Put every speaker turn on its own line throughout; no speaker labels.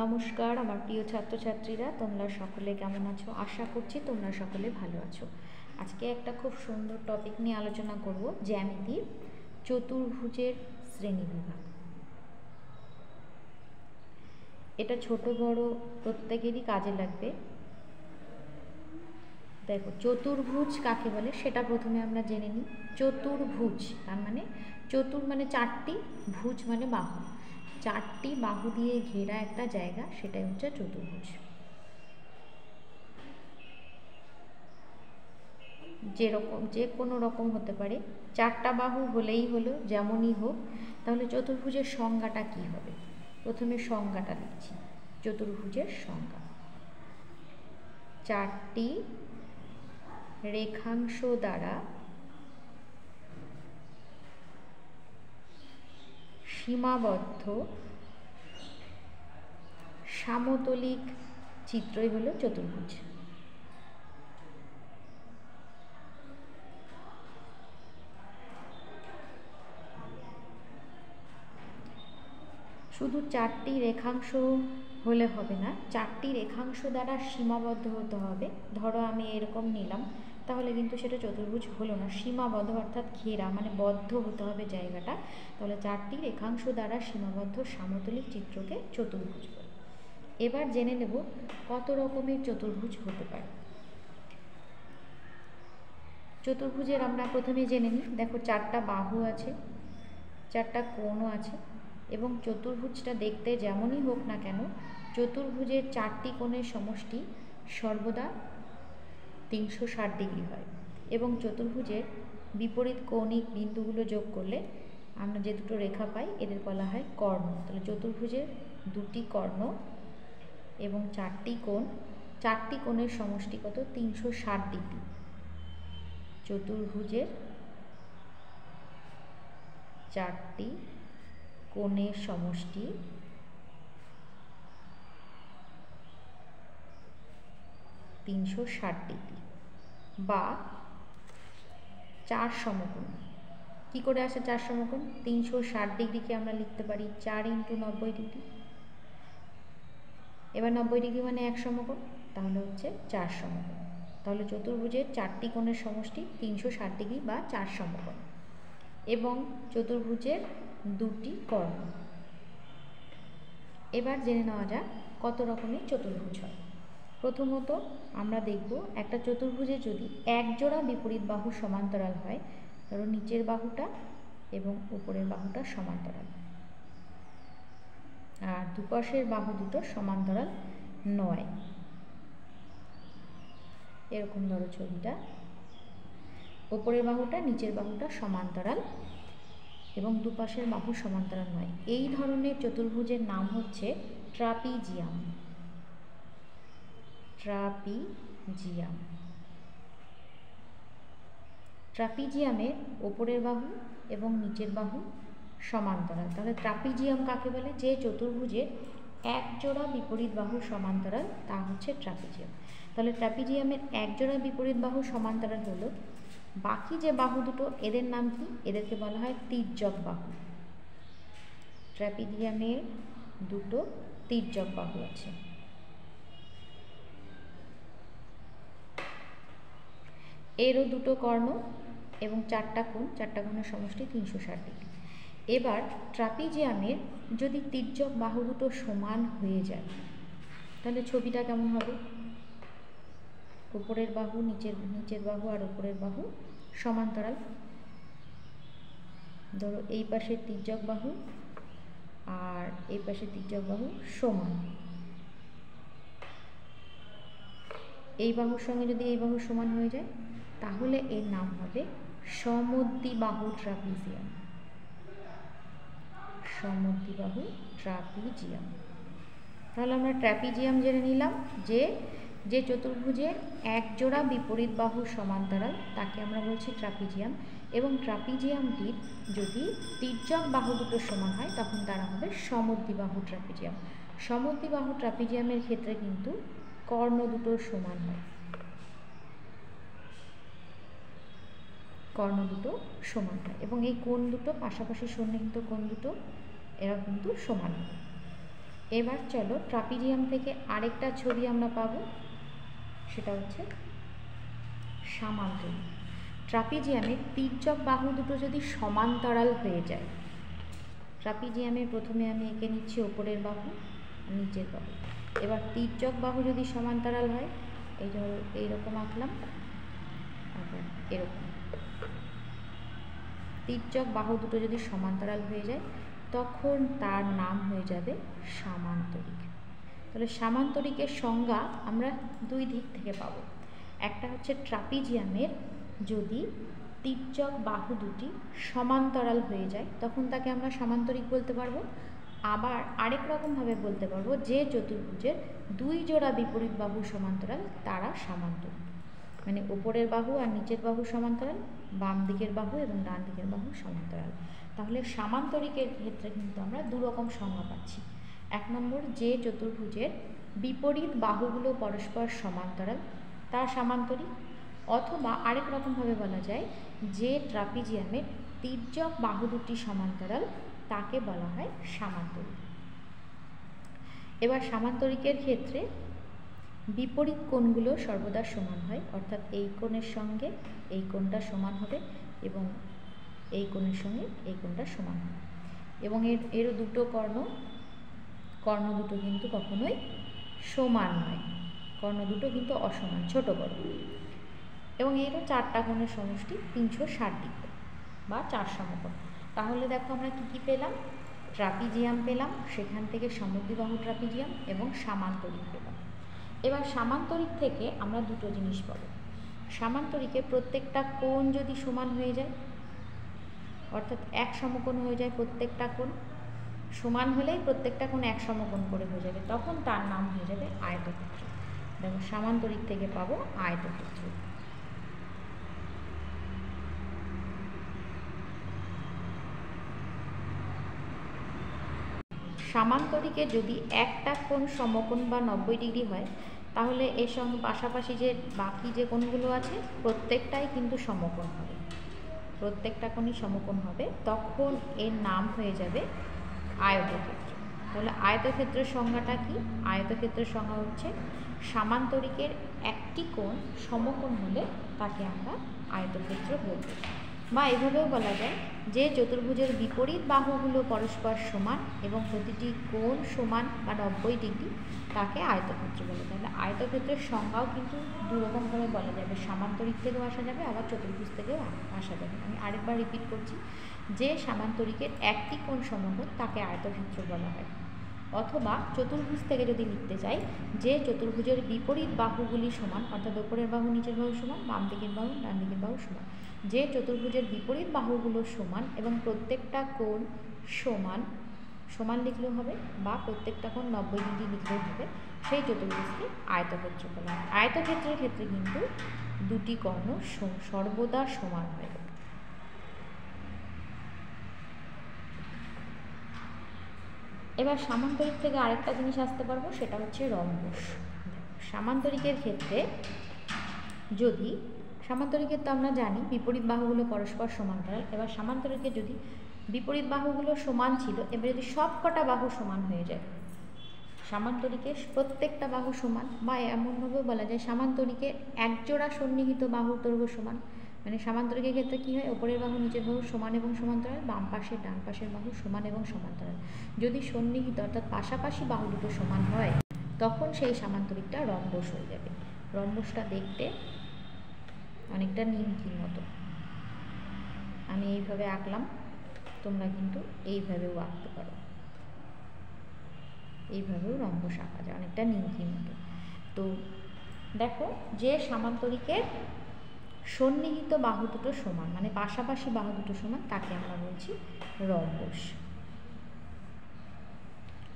নমস্কার আমার প্রিয় ছাত্রছাত্রীরা, তোমরা সকলে কেমন আছো? আশা করছি তোমরা সকলে ভালো আছো। আজকে একটা খুব সুন্দর টপিক নিয়ে আলোচনা করব, জ্যামিতির চতুর্ভুজের শ্রেণীবিভাগ। এটা ছোট বড় প্রত্যেকেরই কাজে লাগবে। দেখো, চতুর্ভুজ কাকে বলে সেটা প্রথমে আমরা জেনে নিই। চতুর্ভুজ তার মানে চতুর মানে চারটি, ভুজ মানে বাহু, চারটি বাহু দিয়ে ঘেরা একটা জায়গা, সেটাই হচ্ছে চতুর্ভুজ। যে কোনো রকম হতে পারে, চারটা বাহু হলেই হলো, যেমনই হোক। তাহলে চতুর্ভুজের সংজ্ঞাটা কি হবে? প্রথমে সংজ্ঞাটা লিখছি। চতুর্ভুজের সংজ্ঞা: চারটি রেখাংশ দ্বারা সীমাবদ্ধ সামতলিক চিত্রই হলো চতুর্ভুজ। শুধু চারটি রেখাংশ হলে হবে না, চারটি রেখাংশ দ্বারা সীমাবদ্ধ হতে হবে। ধরো আমি এরকম নিলাম, তাহলে কিন্তু সেটা চতুর্ভুজ হলো না। সীমাবদ্ধ অর্থাৎ ঘেরা, মানে বদ্ধ হতে হবে জায়গাটা। তাহলে চারটি রেখাংশ দ্বারা সীমাবদ্ধ সমতলিক চিত্রকে চতুর্ভুজ বলে। এবার জেনে নেব কত রকমের চতুর্ভুজ হতে পারে। চতুর্ভুজের আমরা প্রথমে জেনে নিই। দেখো, চারটা বাহু আছে, চারটা কোণও আছে, এবং চতুর্ভুজটা দেখতে যেমনই হোক না কেন, চতুর্ভুজের চারটি কোণের সমষ্টি সর্বদা 360 ডিগ্রি হয়। এবং চতুর্ভুজের বিপরীত কৌণিক বিন্দুগুলো যোগ করলে আমরা যে দুটো রেখা পাই, এদের বলা হয় কর্ণ। তাহলে চতুর্ভুজের দুটি কর্ণ এবং চারটি কোণের সমষ্টি কত? 360 ডিগ্রি। চতুর্ভুজের চারটি কোণের সমষ্টি 360 ডিগ্রি, বা 4 সমকোণ। কি করে আসে 4 সমকোণ? 360 ডিগ্রিকে আমরা লিখতে পারি 4 × 90 ডিগ্রি। এবার 90 ডিগ্রি মানে 1 সমকোণ, তাহলে হচ্ছে 4 সমকোণ। তাহলে চতুর্ভুজের চারটি কোণের সমষ্টি 360 ডিগ্রি বা 4 সমকোণ। এবং চতুর্ভুজের দুটি কর্ণ। এবার জেনে নেওয়া যাক কত রকমের চতুর্ভুজ হয়। প্রথমত আমরা দেখব, একটা চতুর্ভুজে যদি এক জোড়া বিপরীত বাহু সমান্তরাল হয়, ধরো নিচের বাহুটা এবং উপরের বাহুটা সমান্তরাল, আর দুপাশের বাহু দুটো সমান্তরাল নয়। এরকম ধরো ছবিটা, উপরের বাহুটা নিচের বাহুটা সমান্তরাল এবং দুপাশের বাহু সমান্তরাল নয়। এই ধরনের চতুর্ভুজের নাম হচ্ছে ট্রাপিজিয়াম। ট্রাপিজিয়াম। ট্রাপিজিয়ামের উপরের বাহু এবং নিচের বাহু সমান্তরাল। তাহলে ট্রাপিজিয়াম কাকে বলে? যে চতুর্ভুজের এক জোড়া বিপরীত বাহু সমান্তরাল, তা হচ্ছে ট্রাপিজিয়াম। তাহলে ট্রাপিজিয়ামের এক জোড়া বিপরীত বাহু সমান্তরাল হলো, বাকি যে বাহু দুটো এদের নাম কি? এদেরকে বলা হয় তির্যক বাহু। ট্রাপিজিয়ামের দুটো তির্যক বাহু আছে। এরও দুটো কর্ণ এবং চারটা কোণের সমষ্টি 360 ডিগ্রি। এবার ট্রাপিজিয়ামের যদি তির্যক বাহু দুটো সমান হয়ে যায়, তাহলে ছবিটা কেমন হবে? উপরের বাহু, নিচের বাহু আর উপরের বাহু সমান্তরাল। ধরো এই পাশের তির্যক বাহু আর এই পাশের তির্যক বাহু সমান। এই বাহুর সঙ্গে যদি এই বাহু সমান হয়ে যায়, তাহলে এর নাম হবে সমদ্বিবাহু ট্রাপিজিয়াম। সমদ্বিবাহু ট্রাপিজিয়াম। তাহলে আমরা ট্রাপিজিয়াম জেনে নিলাম, যে চতুর্ভুজের এক জোড়া বিপরীত বাহু সমান্তরাল, তাকে আমরা বলছি ট্রাপিজিয়াম। এবং ট্রাপিজিয়ামটির যদি তির্যক বাহু দুটো সমান হয়, তখন তারা হবে সমদ্বিবাহু ট্রাপিজিয়াম। সমদ্বিবাহু ট্রাপিজিয়ামের ক্ষেত্রে কিন্তু কর্ণ দুটো সমান হয়। কর্ণ দুটো সমান হয় এবং এই কোণ দুটো, পাশাপাশি সন্নিহিত কোণ দুটো, এরা কিন্তু সমান হয়। এবার চলো ট্রাপিজিয়াম থেকে আরেকটা ছবি আমরা পাবো, সেটা হচ্ছে সামান্তরিক। ট্রাপিজিয়ামের তির্যক বাহু দুটো যদি সমান্তরাল হয়ে যায়, ট্রাপিজিয়ামে প্রথমে আমি এঁকে নিচ্ছি ওপরের বাহু নিচের বাহু। এবার তির্যক বাহু যদি সমান্তরাল হয়, এই ধরো এইরকম আঁকলাম, আবার এরকম। তির্যক বাহু দুটো যদি সমান্তরাল হয়ে যায় তখন তার নাম হয়ে যাবে সামান্তরিক। তাহলে সামান্তরিকের সংজ্ঞা আমরা দুই দিক থেকে পাবো। একটা হচ্ছে ট্রাপিজিয়ামের যদি তির্যক বাহু দুটি সমান্তরাল হয়ে যায় তখন তাকে আমরা সামান্তরিক বলতে পারবো। আবার আরেক রকমভাবে বলতে পারবো যে চতুর্ভুজের দুই জোড়া বিপরীত বাহু সমান্তরাল তারা সামান্তরিক, মানে উপরের বাহু আর নিচের বাহু সমান্তরাল, বাম দিকের বাহু এবং ডান দিকের বাহু সমান্তরাল। তাহলে সামান্তরিকের ক্ষেত্রে কিন্তু আমরা দুরকম সংজ্ঞা পাচ্ছি। এক নম্বর, যে চতুর্ভুজের বিপরীত বাহুগুলো পরস্পর সমান্তরাল তা সামান্তরিক, অথবা আরেক রকমভাবে বলা যায় যে ট্রাপিজিয়ামের তির্যক বাহু দুটি সমান্তরাল তাকে বলা হয় সামান্তরিক। এবার সামান্তরিকের ক্ষেত্রে বিপরীত কোণগুলো সর্বদা সমান হয়, অর্থাৎ এই কোণের সঙ্গে এই কোণটা সমান হবে এবং এই কোণের সঙ্গে এই কোণটা সমান হবে। এবং এরও দুটো কর্ণ দুটো কিন্তু কখনোই সমান নয়, কর্ণ দুটো কিন্তু অসমান, ছোট বড়। এবং এরও চারটা কোণের সমষ্টি 360 ডিগ্রি বা 4 সমকোণ। তাহলে দেখো আমরা কি কি পেলাম, ট্রাপিজিয়াম পেলাম, সেখান থেকে সমদ্বিবাহু ট্রাপিজিয়াম এবং সামান্তরিক পেলাম। এবার সামান্তরিক থেকে আমরা দুটো জিনিস পাবো। সামান্তরিকে প্রত্যেকটা কোণ যদি সমান হয়ে যায়, অর্থাৎ এক সমকোণ হয়ে যায়, প্রত্যেকটা কোণ সমান হলেই প্রত্যেকটা কোণ এক সমকোণ করে হয়ে যাবে, তখন তার নাম হয়ে যাবে আয়তক্ষেত্র। দেখো সামান্তরিক থেকে পাবো আয়তক্ষেত্র। সামান্তরিকে যদি একটা কোণ সমকোণ বা 90 ডিগ্রি হয় তাহলে এর সঙ্গে পাশাপাশি যে বাকি যে কোণগুলো আছে প্রত্যেকটাই কিন্তু সমকোণ হবে, প্রত্যেকটা কোণই সমকোণ হবে, তখন এর নাম হয়ে যাবে আয়তক্ষেত্র। তাহলে আয়তক্ষেত্রের সংজ্ঞাটা কি? আয়তক্ষেত্রের সংজ্ঞা হচ্ছে সামান্তরিকের একটি কোণ সমকোণ হলে তাকে আমরা আয়তক্ষেত্র বলব। বা এভাবেও বলা যায় যে চতুর্ভুজের বিপরীত বাহুগুলো পরস্পর সমান এবং প্রতিটি কোণ সমান বা 90 ডিগ্রি তাকে আয়তক্ষেত্র বলে। তাহলে আয়তক্ষেত্রের সংজ্ঞাও কিন্তু দুরকমভাবে বলা যাবে, সামান্তরিক থেকেও আসা যাবে আবার চতুর্ভুজ থেকেও আসা যাবে। আমি আরেকবার রিপিট করছি, যে সামান্তরিকের একটি কোণ সমকোণ তাকে আয়তক্ষেত্র বলা হয়। অথবা চতুর্ভুজ থেকে যদি লিখতে চাই, যে চতুর্ভুজের বিপরীত বাহুগুলি সমান, অর্থাৎ ওপরের বাহু নিচের বাহু সমান, বাম দিকের বাহু ডান দিকের বাহু সমান, যে চতুর্ভুজের বিপরীত বাহুগুলো সমান এবং প্রত্যেকটা কোণ সমান, সমান লিখলেও হবে বা প্রত্যেকটা কোণ 90 ডিগ্রি লিখলেও হবে, সেই চতুর্ভুজকে আয়তক্ষেত্র বলা হয়। আয়তক্ষেত্রের ক্ষেত্রে কিন্তু দুটি কর্ণ সর্বদা সমান হয়। এবার সামান্তরিক থেকে আরেকটা জিনিস আসতে পারবো, সেটা হচ্ছে রম্বস। সামান্তরিকের ক্ষেত্রে যদি সামান্তরিকের তো আমরা জানি বিপরীত বাহুগুলো পরস্পর সমান্তরাল, এবার সামান্তরিকে যদি বিপরীত বাহুগুলো সমান ছিল, এবার যদি সবকটা বাহু সমান হয়ে যায়, সামান্তরিকে প্রত্যেকটা বাহু সমান, বা এমনভাবেও বলা যায় সামান্তরিকে একজোড়া সন্নিহিত বাহুর দৈর্ঘ্য সমান, মানে সামান্তরিকের ক্ষেত্রে কী হয়, ওপরের বাহু নিচের বাহু সমান এবং সমান্তরাল, বাম পাশের ডান পাশের বাহু সমান এবং সমান্তরাল। যদি সন্নিহিত অর্থাৎ পাশাপাশি বাহু দুটো সমান হয় তখন সেই সামান্তরিকটা রম্বস হয়ে যাবে। রম্বসটা দেখতে অনেকটা নিমকির মতো। আমি এইভাবে আঁকলাম, তোমরা কিন্তু এইভাবেও আঁকতে পারো, এইভাবেও রম্বস আঁকা যায়, অনেকটা নিমকির মতো। তো দেখো, যে সামান্তরিকের সন্নিহিত বাহু দুটো সমান, মানে পাশাপাশি বাহু দুটো সমান, তাকে আমরা বলছি রম্বস।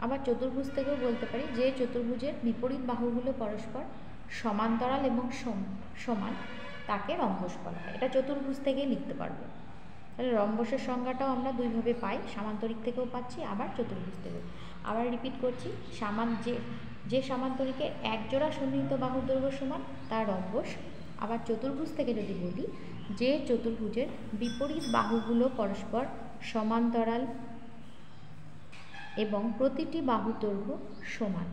আবার চতুর্ভুজ থেকেও বলতে পারি, যে চতুর্ভুজের বিপরীত বাহুগুলো পরস্পর সমান্তরাল এবং সমান তাকে রম্বস বলা হয়। এটা চতুর্ভুজ থেকেই লিখতে পারবো। তাহলে রম্বসের সংজ্ঞাটাও আমরা দুইভাবে পাই, সামান্তরিক থেকেও পাচ্ছি আবার চতুর্ভুজ থেকেও। আবার রিপিট করছি, যে সামান্তরিকের একজোড়া সন্নিহিত বাহুর দৈর্ঘ্য সমান তার রম্বস। আবার চতুর্ভুজ থেকে যদি বলি, যে চতুর্ভুজের বিপরীত বাহুগুলো পরস্পর সমান্তরাল এবং প্রতিটি বাহু দৈর্ঘ্য সমান,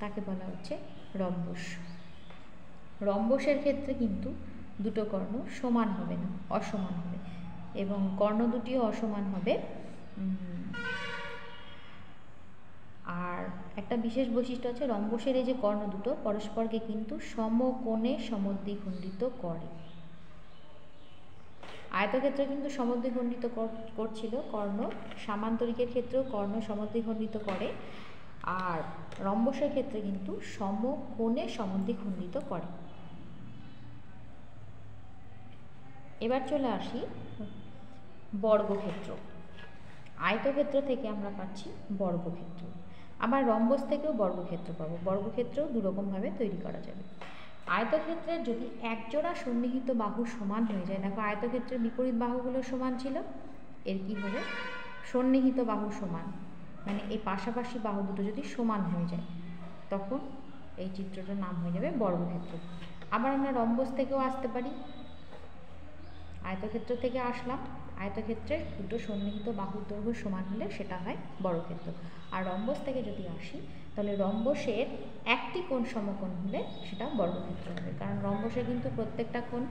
তাকে বলা হচ্ছে রম্বস। রম্বসের ক্ষেত্রে কিন্তু দুটো কর্ণ সমান হবে না, অসমান হবে, এবং কর্ণ দুটিও অসমান হবে। আর একটা বিশেষ বৈশিষ্ট্য আছে, রম্বসের এই যে কর্ণ দুটো পরস্পরকে কিন্তু সমকোণে সমদ্বিখণ্ডিত করে। আয়তক্ষেত্রে কিন্তু সমদ্বিখণ্ডিত করছিল কর্ণ, সামান্তরিকের ক্ষেত্রেও কর্ণ সমদ্বিখণ্ডিত করে, আর রম্বসের ক্ষেত্রে কিন্তু সমকোণে সমদ্বিখণ্ডিত করে। এবার চলে আসি বর্গক্ষেত্র। আয়তক্ষেত্র থেকে আমরা পাচ্ছি বর্গক্ষেত্র, আবার রম্বস থেকেও বর্গক্ষেত্র পাবো। বর্গক্ষেত্রও দুরকমভাবে তৈরি করা যাবে। আয়তক্ষেত্রের যদি একজোড়া সন্নিহিত বাহু সমান হয়ে যায়, দেখো আয়তক্ষেত্রের বিপরীত বাহুগুলো সমান ছিল, এর কি হবে, সন্নিহিত বাহু সমান, মানে এই পাশাপাশি বাহু দুটো যদি সমান হয়ে যায়, তখন এই চিত্রটার নাম হয়ে যাবে বর্গক্ষেত্র। আবার আমরা রম্বস থেকেও আসতে পারি। আয়তক্ষেত্র থেকে আসলাম, আয়তক্ষেত্রের দুটো সন্নিহিত বাহুর দৈর্ঘ্য সমান হলে সেটা হয় বর্গক্ষেত্র। আর রম্বস থেকে যদি আসি, তাহলে রম্বসের একটি কোণ সমকোণ হলে সেটা বর্গক্ষেত্র হবে, কারণ রম্বসে কিন্তু প্রত্যেকটা কোণ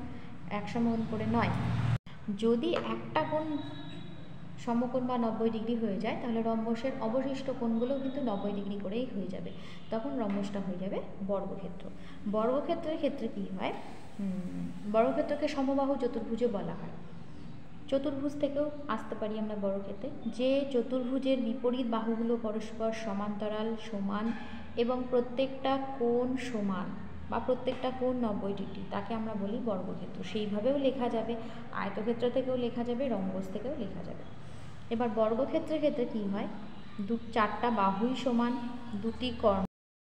এক সমকোণ করে নয়। যদি একটা কোণ সমকোণ বা 90 ডিগ্রি হয়ে যায়, তাহলে রম্বসের অবশিষ্ট কোণগুলোও কিন্তু 90 ডিগ্রি করেই হয়ে যাবে, তখন রম্বসটা হয়ে যাবে বর্গক্ষেত্র। বর্গক্ষেত্রের ক্ষেত্রে কি হয়, বর্গক্ষেত্রকে সমবাহু চতুর্ভুজও বলা হয়। চতুর্ভুজ থেকেও আসতে পারি আমরা বর্গক্ষেত্রে। যে চতুর্ভুজের বিপরীত বাহুগুলো পরস্পর সমান্তরাল, সমান এবং প্রত্যেকটা কোণ সমান বা প্রত্যেকটা কোণ 90 ডিগ্রি, তাকে আমরা বলি বর্গক্ষেত্র। সেইভাবেও লেখা যাবে, আয়তক্ষেত্র থেকেও লেখা যাবে, রম্বস থেকেও লেখা যাবে। এবার বর্গক্ষেত্রের ক্ষেত্রে কি হয়, চারটা বাহুই সমান, দুটি কর্ণ